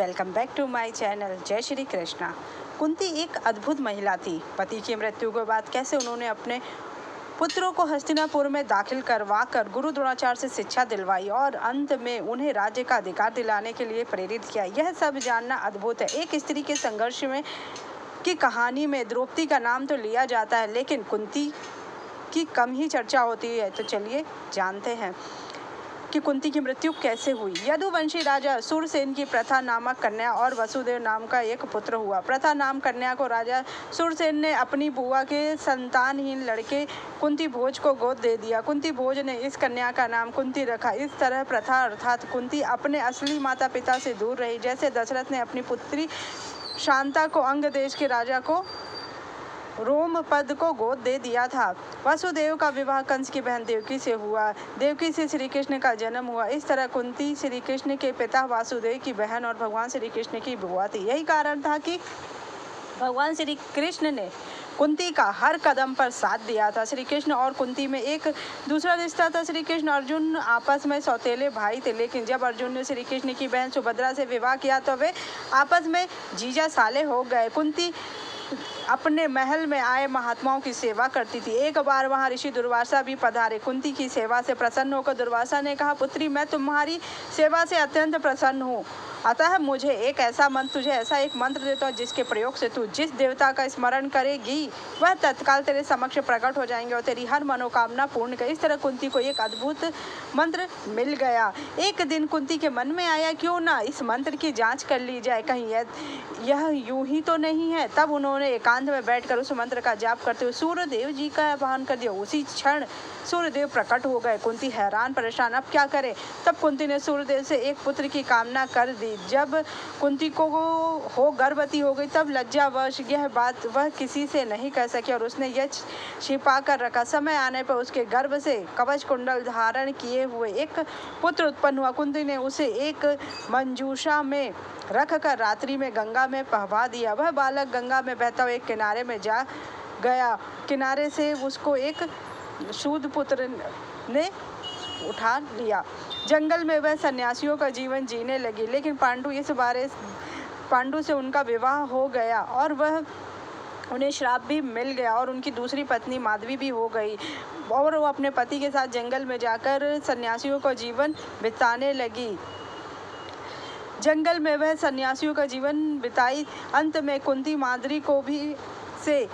Welcome back to my channel. जय श्री कृष्णा। कुंती एक अद्भुत महिला थी। पति की मृत्यु के बाद कैसे उन्होंने अपने पुत्रों को हस्तिनापुर में दाखिल करवा कर गुरु द्रोणाचार्य से शिक्षा दिलवाई और अंत में उन्हें राज्य का अधिकार दिलाने के लिए प्रेरित किया, यह सब जानना अद्भुत है। एक स्त्री के संघर्ष में की कहानी में द्रौपदी का नाम तो लिया जाता है, लेकिन कुंती की कम ही चर्चा होती है। तो चलिए जानते हैं कि कुंती की मृत्यु कैसे हुई। यदुवंशी राजा सूरसेन की प्रथा नामक कन्या और वसुदेव नाम का एक पुत्र हुआ। प्रथा नाम कन्या को राजा सूरसेन ने अपनी बुआ के संतानहीन लड़के कुंती भोज को गोद दे दिया। कुंती भोज ने इस कन्या का नाम कुंती रखा। इस तरह प्रथा अर्थात कुंती अपने असली माता पिता से दूर रही। जैसे दशरथ ने अपनी पुत्री शांता को अंग देश के राजा को रोमपद को गोद दे दिया था। वसुदेव का विवाह कंस की बहन देवकी से हुआ। देवकी से श्री कृष्ण का जन्म हुआ। इस तरह कुंती श्री कृष्ण के पिता वासुदेव की बहन और भगवान श्री कृष्ण की बुआ थी। यही कारण था कि भगवान श्री कृष्ण ने कुंती का हर कदम पर साथ दिया था। श्री कृष्ण और कुंती में एक दूसरा रिश्ता था। श्री कृष्ण अर्जुन आपस में सौतेले भाई थे, लेकिन जब अर्जुन ने श्री कृष्ण की बहन सुभद्रा से विवाह किया तो वे आपस में जीजा साले हो गए। कुंती अपने महल में आए महात्माओं की सेवा करती थी। एक बार वहां ऋषि दुर्वासा भी पधारे। कुंती की सेवा से प्रसन्न होकर दुर्वासा ने कहा, पुत्री मैं तुम्हारी सेवा से अत्यंत प्रसन्न हूँ, अतः तुझे ऐसा एक मंत्र देता हूँ जिसके प्रयोग से तू जिस देवता का स्मरण करेगी वह तत्काल तेरे समक्ष प्रकट हो जाएंगे और तेरी हर मनोकामना पूर्ण कर। इस तरह कुंती को एक अद्भुत मंत्र मिल गया। एक दिन कुंती के मन में आया, क्यों ना इस मंत्र की जांच कर ली जाए, कहीं यह यूं ही तो नहीं है। तब उन्होंने एकांत में बैठकर उस मंत्र का जाप करते हुए सूर्यदेव जी का आह्वान कर दिया। उसी क्षण सूर्यदेव प्रकट हो गए। कुंती हैरान परेशान, अब क्या करे। तब कुंती ने सूर्यदेव से एक पुत्र की कामना कर दी। जब कुंती को गर्भवती हो गई तब लज्जावश यह बात वह किसी से नहीं कह सकी और उसने यह छिपा कर रखा। समय आने पर उसके गर्भ से कवच कुंडल धारण किए हुए एक पुत्र उत्पन्न हुआ। कुंती ने उसे एक मंजूषा में रख कर रात्रि में गंगा में बहा दिया। वह बालक गंगा में बहता हुआ एक किनारे में जा गया। किनारे से उसको एक शूद्र पुत्र ने उठा लिया। जंगल में वह सन्यासियों का जीवन जीने लगी, लेकिन पांडु से उनका विवाह हो गया और वह उन्हें श्राप भी मिल गया और उनकी दूसरी पत्नी माधवी भी हो गई और वो अपने पति के साथ जंगल में जाकर सन्यासियों का जीवन बिताने लगी। जंगल में वह सन्यासियों का जीवन बिताई। अंत में कुंती माद्री को भी से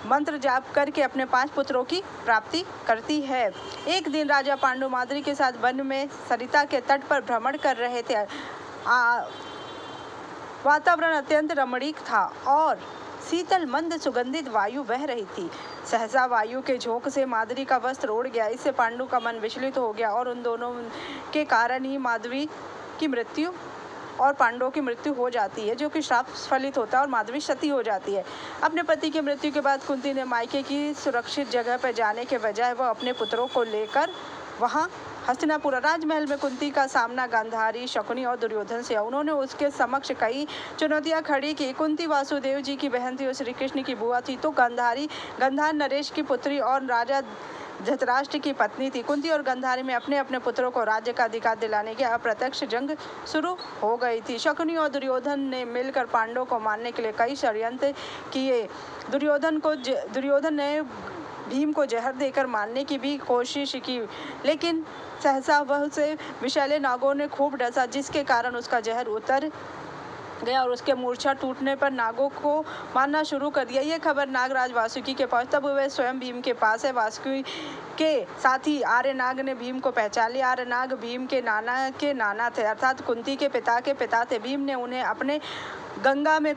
मंत्र जाप करके अपने 5 पुत्रों की प्राप्ति करती है। एक दिन राजा पांडु माद्री के साथ वन में सरिता के तट पर भ्रमण कर रहे थे। वातावरण अत्यंत रमणीक था और शीतल मंद सुगंधित वायु बह रही थी। सहसा वायु के झोंक से माद्री का वस्त्र उड़ गया। इससे पांडु का मन विचलित हो गया और उन दोनों के कारण ही माधवी की मृत्यु और पांडवों की मृत्यु हो जाती है, जो कि श्राप फलित होता है और माधवी सती हो जाती है। अपने पति की मृत्यु के बाद कुंती ने मायके की सुरक्षित जगह पर जाने के बजाय वह अपने पुत्रों को लेकर वहां हस्तिनापुर राजमहल में कुंती का सामना गांधारी, शकुनी और दुर्योधन से। उन्होंने उसके समक्ष कई चुनौतियां खड़ी की। कुंती वासुदेव जी की बहन थी और श्री कृष्ण की बुआ थी, तो गांधार नरेश की पुत्री और राजा धृतराष्ट्र की पत्नी थी। कुंती और गांधारी में अपने अपने पुत्रों को राज्य का अधिकार दिलाने की अप्रत्यक्ष जंग शुरू हो गई थी। शकुनी और दुर्योधन ने मिलकर पांडवों को मारने के लिए कई षड्यंत्र किए। दुर्योधन ने भीम को जहर देकर मारने की भी कोशिश की, लेकिन सहसा वह उसे विषैले नागों ने खूब डसा, जिसके कारण उसका जहर उतर गया और उसके मूर्छा टूटने पर नागों को मारना शुरू कर दिया। यह खबर नागराज वासुकी के पास, तब वह स्वयं भीम के पास है। वासुकी के साथी आर्यनाग ने भीम को पहचान लिया। आर्यनाग भीम के नाना थे, अर्थात कुंती के पिता थे। भीम ने उन्हें अपने गंगा में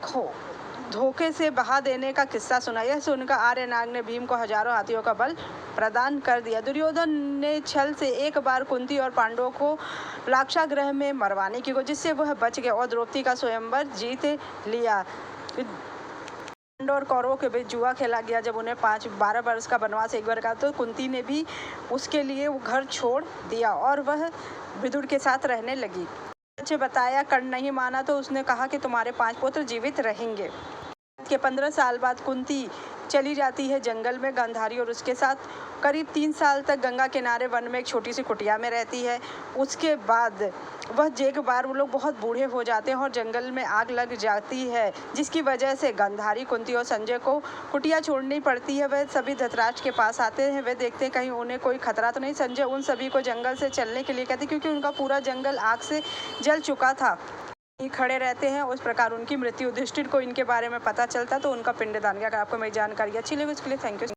धोखे से बहा देने का किस्सा सुना। यह सुनकर आर्यनाग ने भीम को हजारों हाथियों का बल प्रदान कर दिया। दुर्योधन ने छल से एक बार कुंती और पांडवों को लाक्षागृह में मरवाने की कोशिश, जिससे वह बच गए और द्रौपदी का स्वयंवर जीत लिया। पांडव और कौरवों के बीच जुआ खेला गया। जब उन्हें 12 वर्ष का वनवास एक बार का, तो कुंती ने भी उसके लिए वो घर छोड़ दिया और वह विदुर के साथ रहने लगी। अच्छे बताया, कर्ण नहीं माना तो उसने कहा कि तुम्हारे 5 पुत्र जीवित रहेंगे। के 15 साल बाद कुंती चली जाती है जंगल में गांधारी और उसके साथ करीब 3 साल तक गंगा किनारे वन में एक छोटी सी कुटिया में रहती है। उसके बाद वह एक बार वो लोग बहुत बूढ़े हो जाते हैं और जंगल में आग लग जाती है, जिसकी वजह से गांधारी, कुंती और संजय को कुटिया छोड़नी पड़ती है। वह सभी धृतराष्ट्र के पास आते हैं। वे देखते हैं कहीं उन्हें कोई खतरा तो नहीं। संजय उन सभी को जंगल से चलने के लिए कहते, क्योंकि उनका पूरा जंगल आग से जल चुका था। ये खड़े रहते हैं। उस प्रकार उनकी मृत्यु। युधिष्ठिर को इनके बारे में पता चलता तो उनका पिंडदान किया। अगर आपको मेरी जानकारी अच्छी लगी उसके लिए थैंक यू।